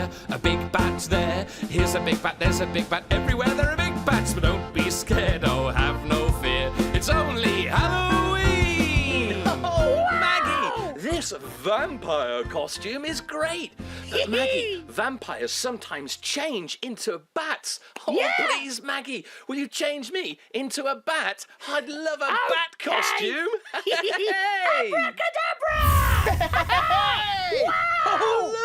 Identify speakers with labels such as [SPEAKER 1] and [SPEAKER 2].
[SPEAKER 1] here, a big bat there. Here's a big bat, there's a big bat. Everywhere there are big bats, but don't be scared, oh, have no fear. It's only Halloween!
[SPEAKER 2] Oh, Maggie, this vampire costume is great. But Maggie, vampires sometimes change into bats. Oh,
[SPEAKER 3] Yeah.
[SPEAKER 2] please, Maggie, will you change me into a bat? I'd love a bat costume. Hey!
[SPEAKER 3] Abracadabra!
[SPEAKER 2] Hey! Oh,